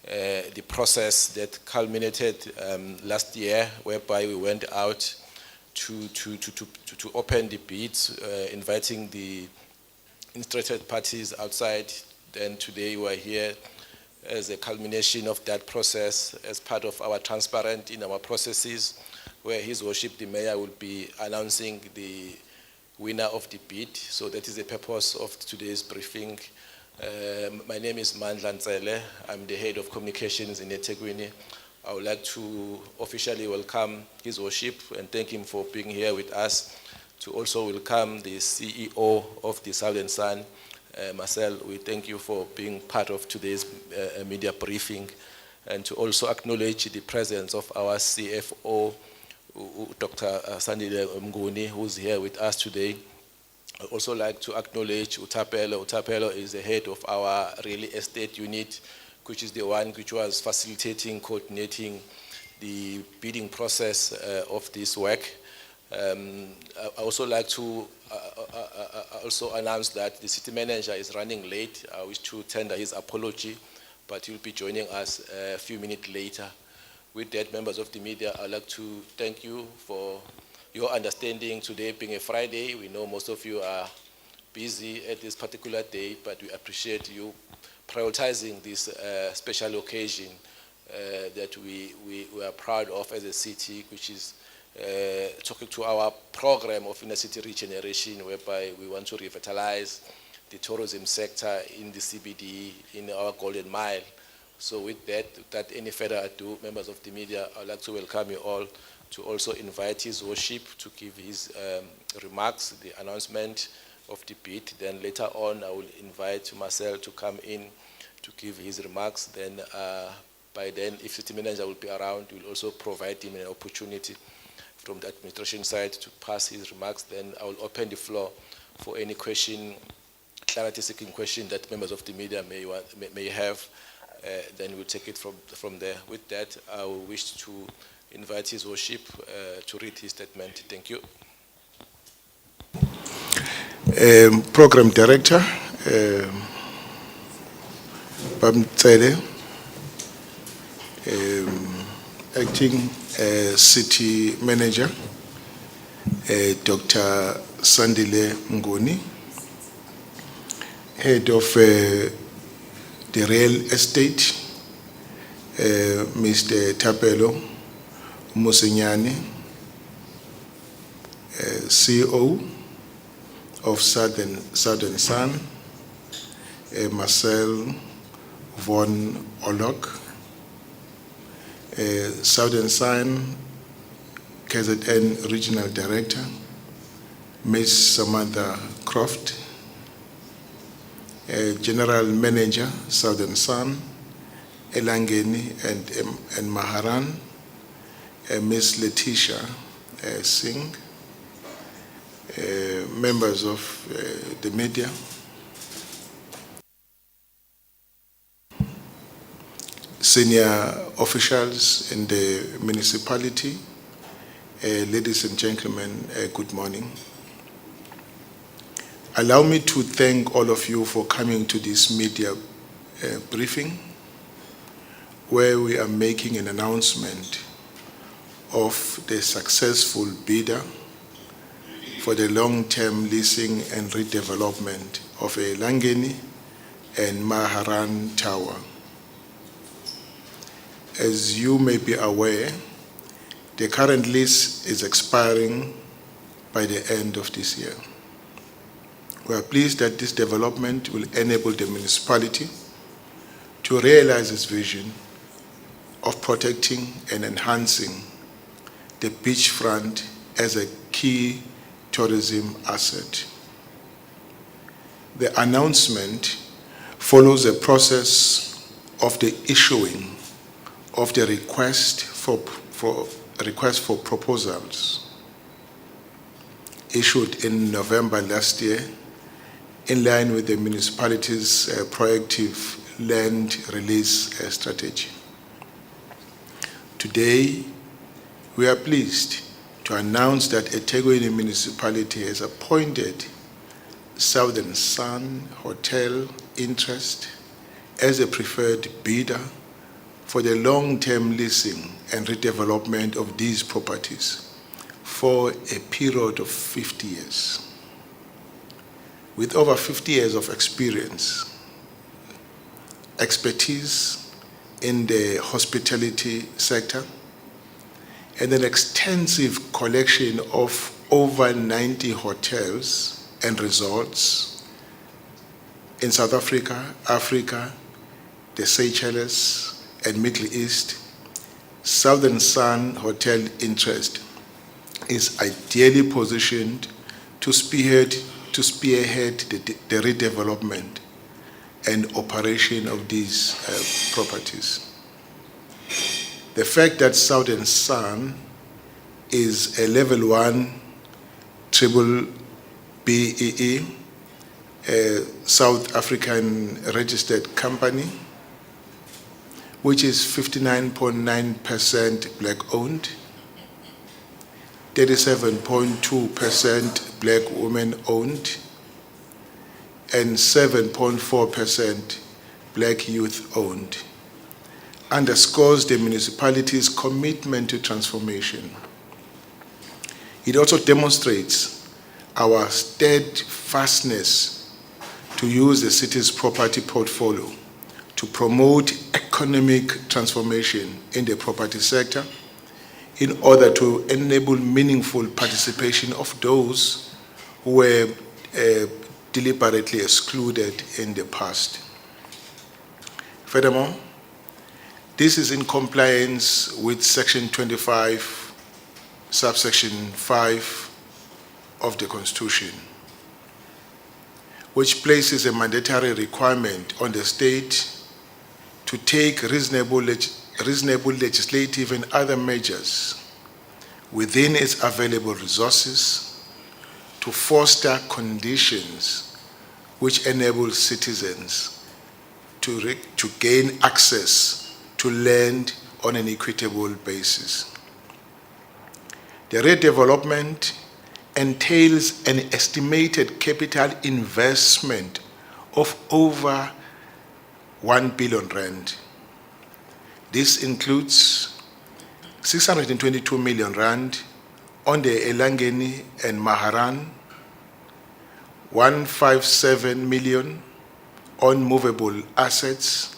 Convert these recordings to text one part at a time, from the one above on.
the process that culminated last year, whereby we went out to open the bids, inviting the interested parties outside. Then today we are here as a culmination of that process, as part of our transparent in our processes, where His Worship the Mayor will be announcing the winner of the bid. So that is the purpose of today's briefing. My name is Mandla Ntsele. I'm the head of communications in eThekwini. I would like to officially welcome His Worship and thank him for being here with us. To also welcome the CEO of the Southern Sun, Marcel. We thank you for being part of today's media briefing, and to also acknowledge the presence of our CFO, Dr. Sandile Mnguni, who's here with us today. I'd also like to acknowledge Utapelo. Utapelo is the head of our real estate unit, which is the one which was facilitating, coordinating the bidding process of this work. I also like to also announce that the city manager is running late. I wish to tender his apology, but he'll be joining us a few minutes later. With that, members of the media, I'd like to thank you for your understanding today being a Friday. We know most of you are busy at this particular day, but we appreciate you prioritizing this special occasion that we are proud of as a city, which is talking to our program of inner city regeneration, whereby we want to revitalize the tourism sector in the CBD, in our Golden Mile. So with that, without any further ado, members of the media, I'd like to welcome you all to also invite His Worship to give his remarks, the announcement of the bid. Then later on, I will invite Marcel to come in to give his remarks. Then by then, if city manager will be around, we'll also provide him an opportunity from the administration side to pass his remarks. Then I will open the floor for any question, clarity-seeking question that members of the media may have. Then we'll take it from there. With that, I wish to invite His Worship to read his statement. Thank you. Program Director, Bamtsele, Acting City Manager, Dr. Sandile Mnguni, Head of the Real Estate, Mr. Tapelo Musinyani, CEO of Southern Sun, Marcel von Olok, Southern Sun KZN Regional Director, Ms. Samantha Croft, General Manager, Southern Sun, Elangeni and Maharani, Ms. Letitia Singh, members of the media, senior officials in the municipality, ladies and gentlemen, good morning. Allow me to thank all of you for coming to this media briefing, where we are making an announcement of the successful bidder for the long-term leasing and redevelopment of Elangeni and Maharani Tower. As you may be aware, the current lease is expiring by the end of this year. We are pleased that this development will enable the municipality to realize its vision of protecting and enhancing the beachfront as a key tourism asset. The announcement follows a process of the issuing of the request for proposals issued in November last year, in line with the municipality's proactive land release strategy. Today, we are pleased to announce that eThekwini municipality has appointed Southern Sun Hotel Interest as a preferred bidder for the long-term leasing and redevelopment of these properties for a period of 50 years. With over 50 years of experience, expertise in the hospitality sector, and an extensive collection of over 90 hotels and resorts in South Africa, Africa, the Seychelles, and Middle East, Southern Sun Hotel Interest is ideally positioned to spearhead the redevelopment and operation of these properties. The fact that Southern Sun is a level 1 triple BEE, a South African registered company, which is 59.9% black owned, 37.2% black women owned, and 7.4% black youth owned, underscores the municipality's commitment to transformation. It also demonstrates our steadfastness to use the city's property portfolio to promote economic transformation in the property sector in order to enable meaningful participation of those who were deliberately excluded in the past. Furthermore, this is in compliance with Section 25, subsection 5 of the Constitution, which places a mandatory requirement on the state to take reasonable legislative and other measures within its available resources to foster conditions which enable citizens to gain access to land on an equitable basis. The redevelopment entails an estimated capital investment of over 1 billion rand. This includes 622 million rand on the Elangeni and Maharani, 157 million on movable assets,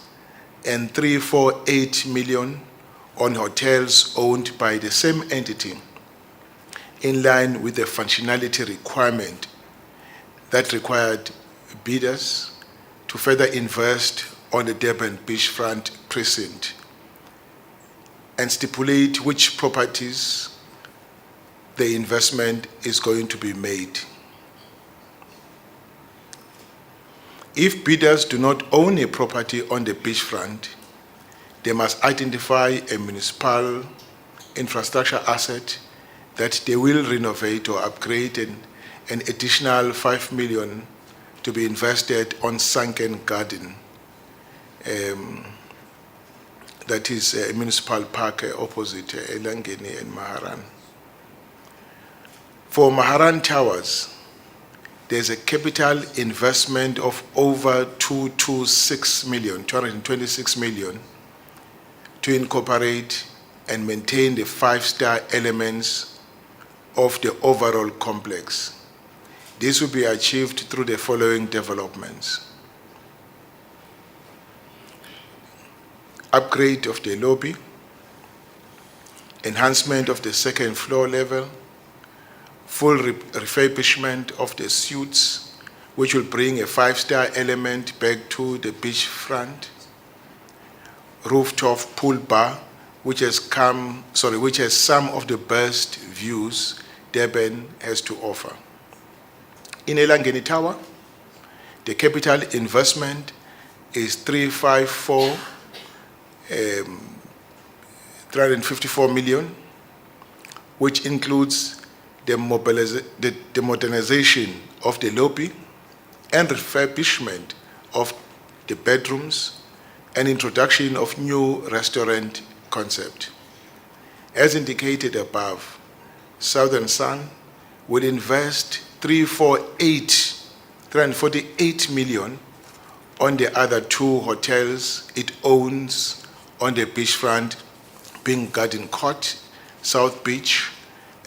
and 348 million on hotels owned by the same entity, in line with the functionality requirement that required bidders to further invest on the Durban beachfront precinct and stipulate which properties the investment is going to be made. If bidders do not own a property on the beachfront, they must identify a municipal infrastructure asset that they will renovate or upgrade, and an additional 5 million to be invested on sunken garden. That is a municipal park opposite Elangeni and Maharani. For Maharani Towers, there's a capital investment of over 226 million to incorporate and maintain the 5-star elements of the overall complex. This will be achieved through the following developments: upgrade of the lobby, enhancement of the second floor level, full refurbishment of the suites, which will bring a 5-star element back to the beachfront, rooftop pool bar, which has some of the best views Durban has to offer. In Elangeni Tower, the capital investment is 354 million, which includes the modernization of the lobby and refurbishment of the bedrooms and introduction of new restaurant concept. As indicated above, Southern Sun will invest 348 million on the other 2 hotels it owns on the beachfront, being Garden Court, South Beach,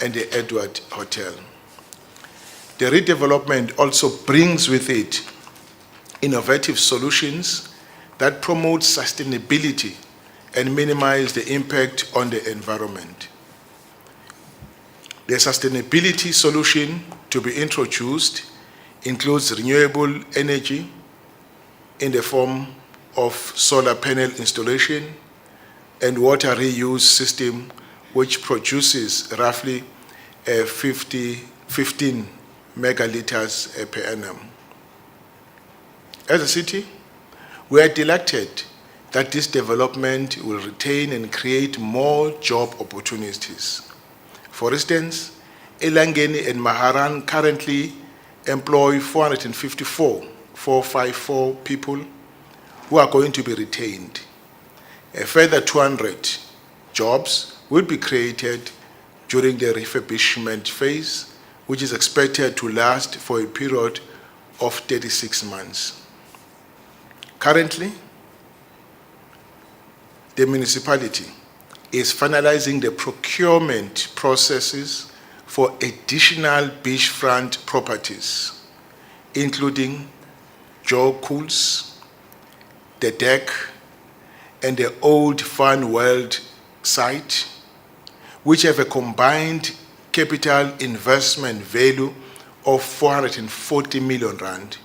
and the Edward Hotel. The redevelopment also brings with it innovative solutions that promote sustainability and minimize the impact on the environment. The sustainability solution to be introduced includes renewable energy in the form of solar panel installation and water reuse system, which produces roughly 15 megaliters per annum. As a city, we are delighted that this development will retain and create more job opportunities. For instance, Elangeni and Maharani currently employ 454 people who are going to be retained. A further 200 jobs will be created during the refurbishment phase, which is expected to last for a period of 36 months. Currently, the municipality is finalizing the procurement processes for additional beachfront properties, including Joe Cools, the deck, and the old Fun World site, which have a combined capital investment value of 440 million rand.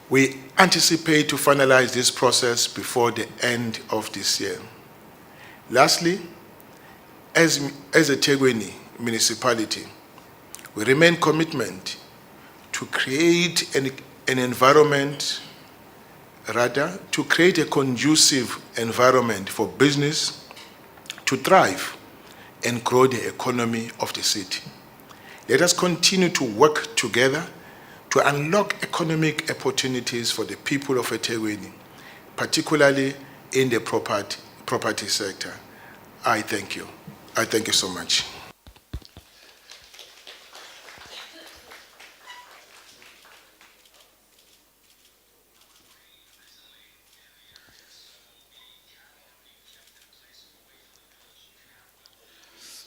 We anticipate to finalize this process before the end of this year. Lastly, as a eThekwini municipality, we remain committed to create an environment, to create a conducive environment for business to thrive and grow the economy of the city. Let us continue to work together to unlock economic opportunities for the people of eThekwini, particularly in the property sector. I thank you. I thank you so much.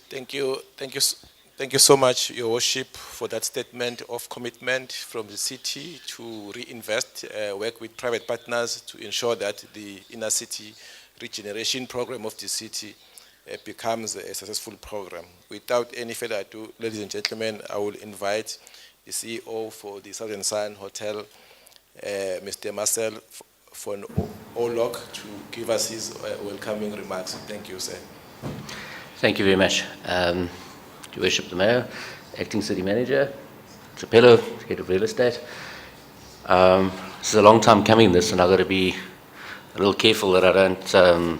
Thank you so much, Your Worship, for that statement of commitment from the city to reinvest, work with private partners to ensure that the inner city regeneration program of the city becomes a successful program. Without any further ado, ladies and gentlemen, I will invite the CEO for the Southern Sun Hotel, Mr. Marcel von Olok, to give us his welcoming remarks. Thank you, sir. Thank you very much. Your Worship the Mayor, Acting City Manager, Trapello, Head of Real Estate. This is a long time coming, and I've got to be a little careful that I don't